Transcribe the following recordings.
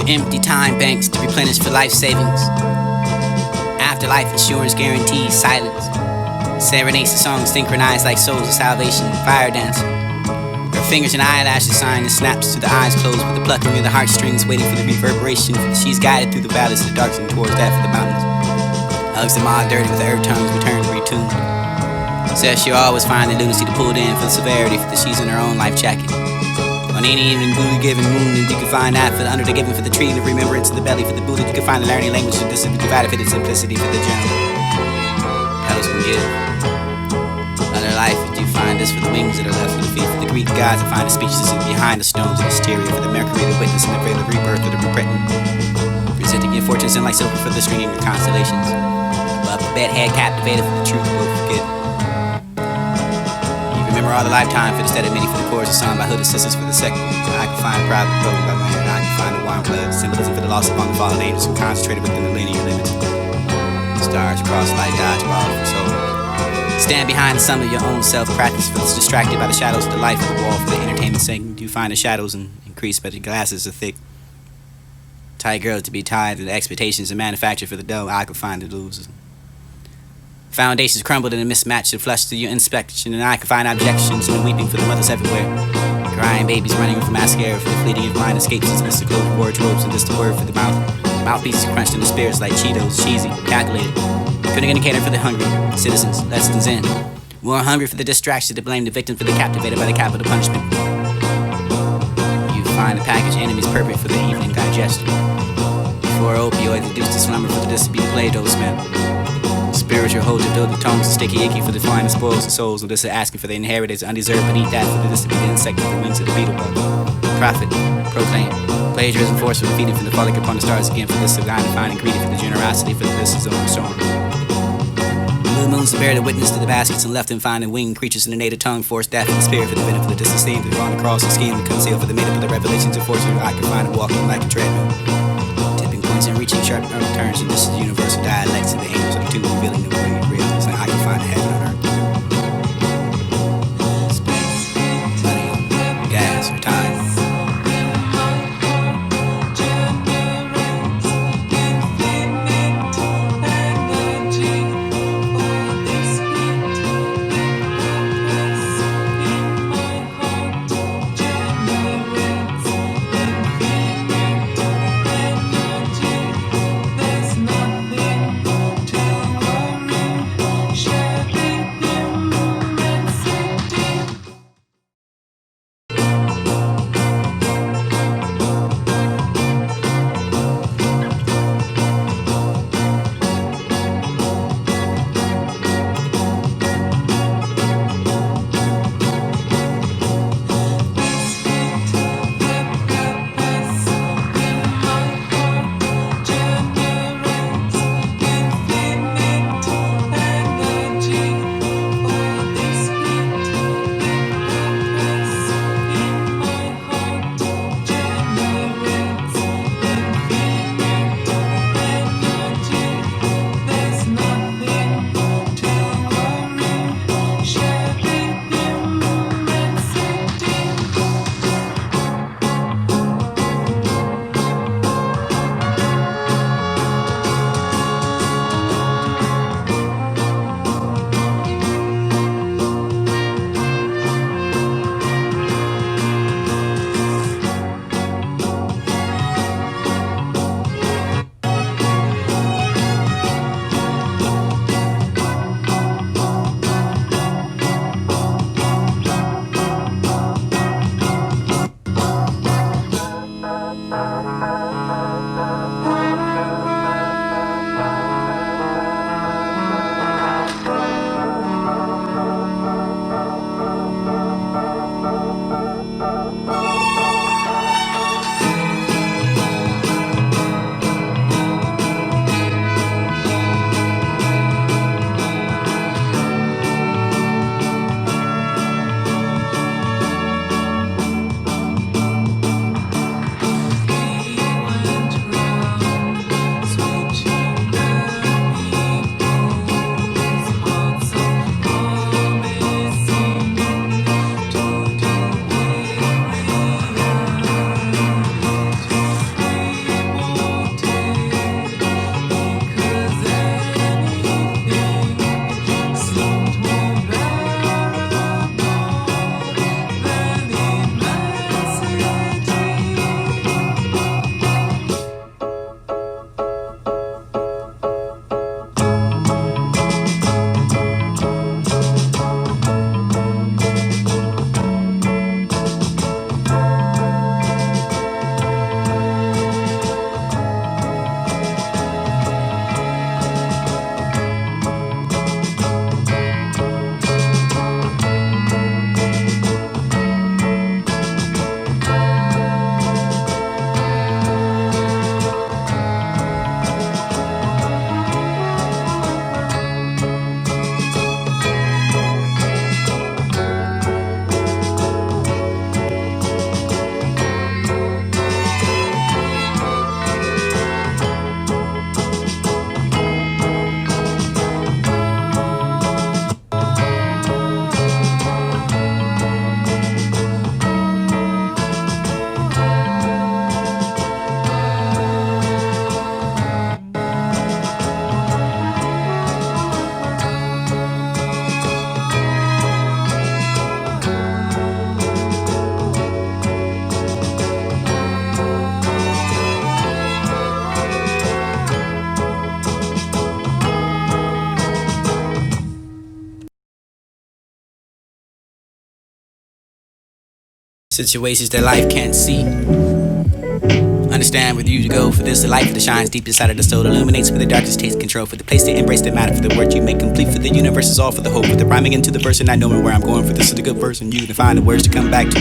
Empty time banks to replenish for life savings. Afterlife insurance guarantees silence. Serenades the songs synchronized like souls of salvation. Fire dance. Her fingers and eyelashes sign the snaps to the eyes closed with the plucking of the heartstrings, waiting for the reverberation. She's guided through the valleys that darken towards death of the mountains. Hugs them all dirty with her tongues returned retuned. Says she'll always find the lunacy to pull it in for the severity, for that she's in her own life jacket. On any evening, Buddha given moon, and you can find that for the under the giving, for the tree, the remembrance of the belly, for the Buddha, you can find the learning language, for this is the divided for the simplicity, for the general. Petals can give. Other life, you find this for the wings that are left, for the feet, for the Greek gods, and find the speech that sits behind the stones of hysteria, for the Mercury, the witness, and the veil of rebirth, of the repentant. Presenting your fortunes in like silver for the stringing of constellations. Above the bedhead, captivated for the truth, will forget. Remember all the lifetime for the stead of many, for the chorus of song by hooded sisters for the second. I can find a private program by my hand. I can find a warm blood symbolism for the loss of all the fallen angels who concentrated within the linear limits. Stars cross like dodge ball for souls. Stand behind the sum of your own self. Practice for this distracted by the shadows of the life of the wall for the entertainment sake. You find the shadows and increase, but the glasses are thick. Tight girls to be tied to the expectations and manufactured for the dough. I can find the losers. Foundations crumbled in a mismatch and flushed through your inspection, and I can find objections and weeping for the mothers everywhere. Crying babies running with mascara for the fleeting of mind escapes into mystical wardrobes, and just a word for the mouth. Mouthpieces crunched into spirits like Cheetos, cheesy, calculated. Couldn't indicator for the hungry citizens, lessons in. More hungry for the distraction to blame the victim for the captivated by the capital punishment. You find the package enemies perfect for the evening digestion. Before opioids reduced to slumber for the disability Play-Doh smell. Spiritual holds your building tones, sticky icky for the flying spoils the souls, and this is asking for the inheritance undeserved beneath that for the disobedient insect with the wings of the beetle bug. Prophet, proclaim, plagiarism force for defeating from the falling upon the stars again for this divine and finding greedy for the generosity for this is own storm. Blue moons to bear the witness to the baskets and left and finding winged creatures in the native tongue, force death in the spirit for the benefit of the disesteemed, the gone across the scheme and concealed for the made up of the revelations of fortune. I can find it walking like a treadmill. And reaching sharp turns, and this is universal dialects of the angels of the two revealing the way real. It's like I can find heaven on earth. Space, money, gas, or time. Situations that life can't see. Understand where you to go for this. The light that shines deep inside of the soul illuminates for the darkness takes control. For the place to embrace the matter, for the word you make complete. For the universe is all for the hope. For the rhyming into the verse and not knowing where I'm going. For this is the good verse and you to find the words to come back to.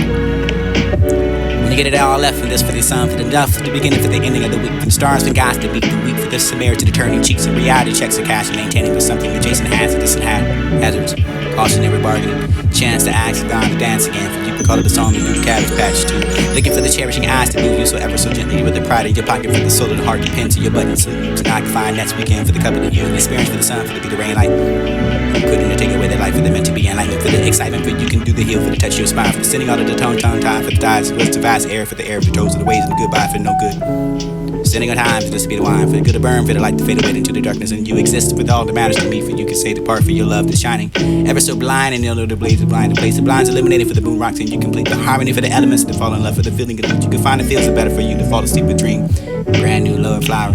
When you get it all left from this, for the sun, for the dust, for the beginning, for the ending of the week. For the stars, for gods to beat the week. For the severity to turning cheeks and reality checks the cash and maintaining for something adjacent has this and hazards. Cautionary bargaining. Chance to ask God to dance again. For you can call it a song to do the cabbage patch too. Looking for the cherishing eyes to move you so ever so gently. With the pride in your pocket, for the soul of the heart to pin to your button sleeve. So now I can find next weekend for the couple of you. An experience for the sun, for the be the rain light. You couldn't take away their life, for the meant to be enlightened. For the excitement, for you can do the heel, for the touch of your spine. For the sending all of the tongue time. For the tides, for the vast air, for the air, for the toes of the ways, and the goodbye for no good. Sending on time for this to be the wine, for the good to burn, for the light to fade away into the darkness, and you exist with all that matters to me. For you can say the part for your love that's shining, ever so blind, and you'll the blaze of blind, the place the blinds eliminated for the moon rocks, and you complete the harmony for the elements to fall in love for the feeling of what you can find. It feels better for you to fall asleep with dream. Brand new love flower,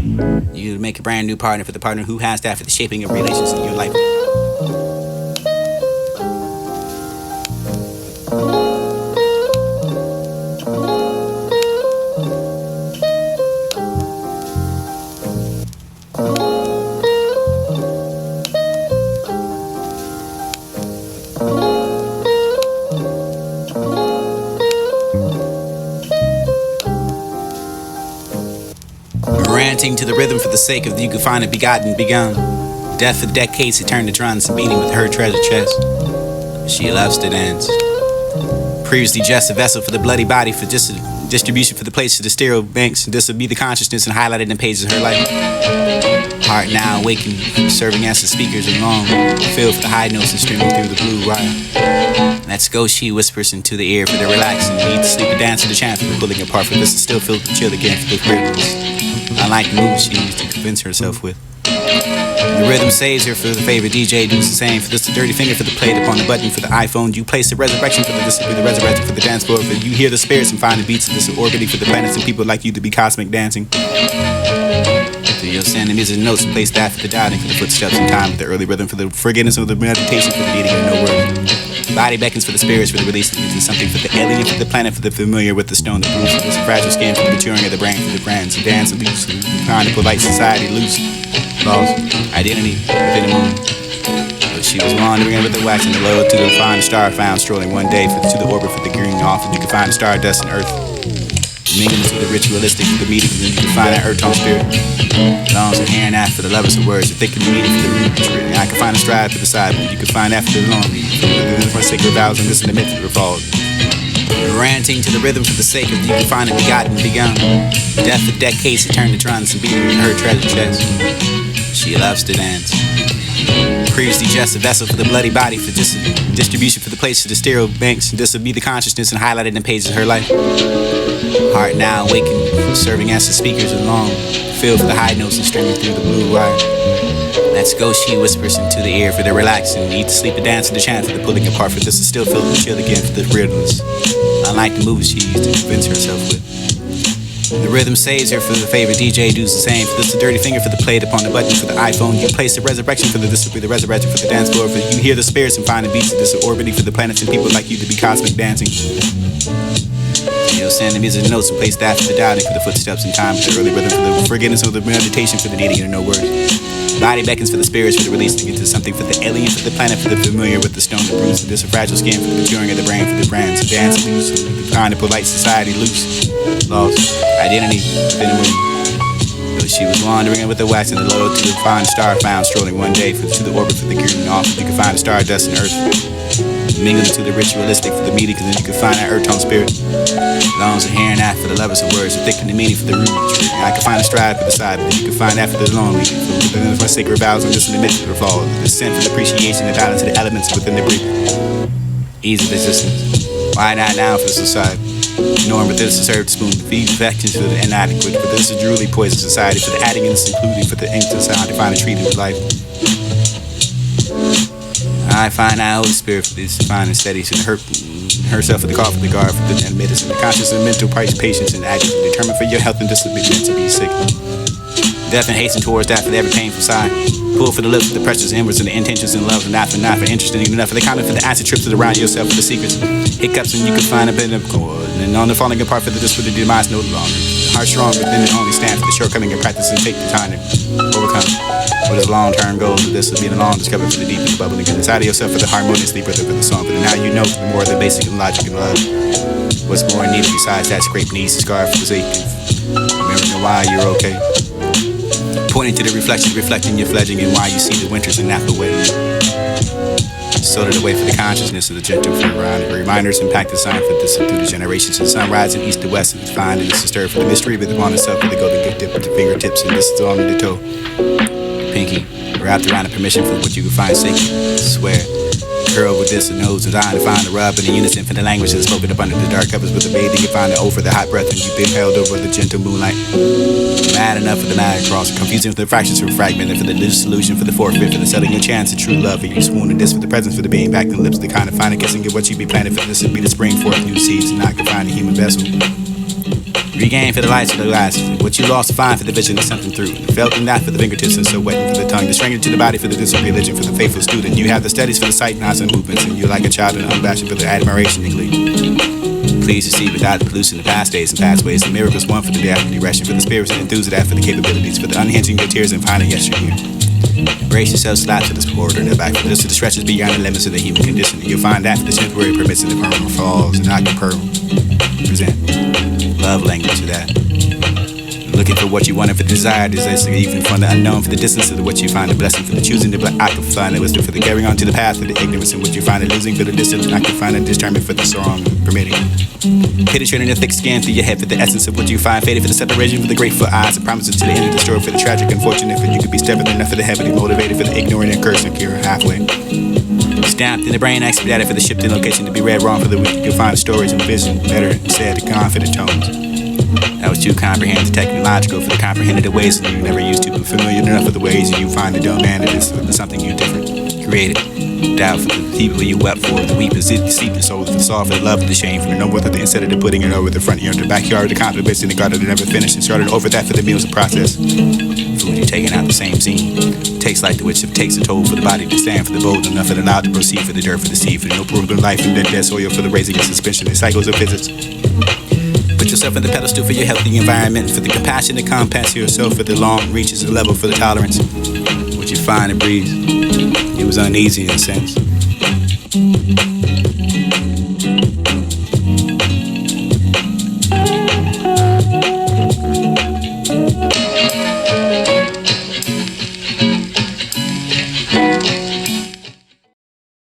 you make a brand new partner for the partner who has that for the shaping of relations in your life. Ranting to the rhythm for the sake of you could find it begotten, begun. Death for decades, it turned the drums and beating with her treasure chest. She loves to dance. Previously just a vessel for the bloody body, for just a distribution for the place to the stereo banks. This would be the consciousness and highlighted in pages of her life. Heart now awakened, serving as the speakers along, filled for the high notes and streaming through the blue wire. Let's go, she whispers into the ear for the relaxing, need to sleep and dance to the chant for the pulling apart. For this is still filled with chill again for the weirdness. Unlike the moves she used to convince herself with. The rhythm saves her for the favorite DJ does the same. For this the dirty finger for the plate upon the button for the iPhone. You place the resurrection for this will be the resurrection for the dance floor. For you hear the spirits and find the beats of this orbiting for the planets and people like you to be cosmic dancing. So you'll send the music notes and place that for the doubting for the footsteps in time with the early rhythm for the forgiveness of the meditation for the needing of no words. Body beckons for the spirits for the release into something for the alien for the planet for the familiar with the stone the bruise for this fragile skin for the maturing of the brain for the brands to dance and loose kind of polite society loose lost identity within the moon. But she was wandering with the wax and the low to the fine star found strolling one day to the orbit for the green off and you can find the stardust and earth. Mingling to the ritualistic for the meeting, and you can find that earth tone spirit. Longs and hearing that for the lovers of words, the thick of the meaning for the root. And I can find a stride for the side, but you can find that for the lonely. For sacred vows and this in the midst of the fall. Ranting to the rhythm for the sake of you can find it begotten, begun. Death for decades, it turned the drums and beating in her treasure chest. She loves to dance. Previously just a vessel for the bloody body, for just a distribution for the place to the stereo banks, and this will be the consciousness and highlighted in pages of her life. Heart now awakened, serving as the speakers along, filled for the high notes and streaming through the blue wire. Let's go, she whispers into the ear for the relaxing, need to sleep and dance to the chant for the pulling apart, for this is still filled with chill again for the weirdness. Unlike the moves she used to convince herself with. The rhythm saves her for the favorite DJ does the same. For this the dirty finger for the plate upon the button for the iPhone. You place the resurrection for the this will be the resurrection for the dance floor. For you hear the spirits and find the beats of this orbiting for the planets and people like you to be cosmic dancing. You'll send the music notes and place that for the doubting for the footsteps in time for the early rhythm for the forgiveness of the meditation for the needing of no words. Body beckons for the spirits for the releasing into something for the alien for the planet for the familiar with the stone the bruise for this a fragile skin for the maturing of the brain for the brands to dance loose the kind of polite society loose lost identity within the moon. Though she was wandering with the wax and the low to the fine star found strolling one day to the orbit for the green off you can find the stardust and earth. Mingling to the ritualistic for the meeting, cause then you can find that earth tone spirit. Longs and hearing that for the lovers of words, the thick and the meaning for the root. I can find a stride for the side, but you can find that for the lonely. For the sacred vows and just in the midst of the fall. The scent for the appreciation, the balance of the elements within the brief. Ease of existence. Why not now for the society? Knowing with this is served spoon, feed affections for the inadequate. But this is truly poison society for the adding and including for the ink to sound to find a treaty with life. I find that Holy Spirit for this fine and steady and herself for the call for the guard for the medicine, the conscious and mental patience and action determined for your health and discipline to be sick. Death and hasten towards that for every painful sigh. Pull for the lips of the precious inwards and the intentions and loves and not for interesting enough for the kind of for the acid trips around yourself for the secrets. Hiccups when you can find a bit of chord. And on the falling apart for the just for the demise no longer. The heart strong within it only stands for the shortcoming and practice and take the time to overcome. What is long-term goals of this will be the long discovery for the deep and the bubbling inside of yourself for the harmoniously rhythm for the song. But now you know for the more of the basic and logic and love. What's more needed besides that scrape knees, scar for the sake of remembering why you're okay. Pointing to the reflection, reflecting your fledging and why you see the winters and not the wedding. Sorted away for the consciousness of the gentle from around it. Reminders impact the sign for this through the generations. The sun rises east to west and it's fine and it's disturbed for the mystery with upon itself for the golden gift dip with the fingertips and this is on the toe. Pinky, wrapped around the permission for what you can find sacred. I swear. Curl with this and nose and eye to find the rub and the unison for the language that's spoken up under the dark covers with the bathing you find it over the hot breath and you've been held over the gentle moonlight. Mad enough for the mad cross, confusing for the fractions for fragmented for the loose solution for the forfeit for the selling your chance of true love and you swoon and this for the presence for the being back the lips the kind of fine and kissing get what you be planted for this would be the spring forth new seeds and not confined the human vessel. Regain for the lights of the glass. What you lost to find for the vision of something through. Felt in that for the fingertips and so wetting for the tongue. The stranger to the body for the distant religion for the faithful student. You have the studies for the sight, nods, and movements. And you're like a child in unabashed for the admiration and glee. Pleased to see without pollution the past days and past ways. The miracles one for the day after direction. For the spirits and enthusiasm for the capabilities. For the unhinging your tears and finding yesteryear. Embrace yourself, slap to this corridor in the back. For this to the stretches beyond the limits of the human condition. You'll find that for the temporary permits and the permanent falls. And I can present love language to that. Looking for what you want and for the desire, even from the unknown, for the distance of what you find, the blessing for the choosing, the I can find the wisdom for the carrying on to the path, for the ignorance and what you find, the losing for the distance, I can find a determined for the strong, permitting. Penetrating the thick skin through your head for the essence of what you find, faded for the separation, for the grateful eyes, and promises to the end of the story, for the tragic, unfortunate, for you could be stubborn enough for the heavily motivated, for the ignorant and cursed and pure halfway. Stamped in the brain, expedited for the shipped in location to be read wrong for the weak. You'll find stories and vision better instead to confident tones. That was too comprehensive, technological for the comprehended ways that you never used to, but familiar enough with the ways that you find the dumb man it is something you different created. Doubt for the people you wept for, the weep is deceit, the soul, the soul, for the love, and the shame, for the no worth of the instead of the putting it over the front yard, the backyard, the compliments in the garden that never finished, and started over that for the meals and process. Food you're taking out the same scene. Takes like the which takes a toll for the body to stand for the bold enough and allowed to proceed for the dirt for the seed, for the no proven life and the dead soil for the raising and suspension, the cycles of physics. Put yourself in the pedestal for your healthy environment, for the compassion to compass yourself, for the long reaches and level for the tolerance. What you find and breathe, it was uneasy in a sense.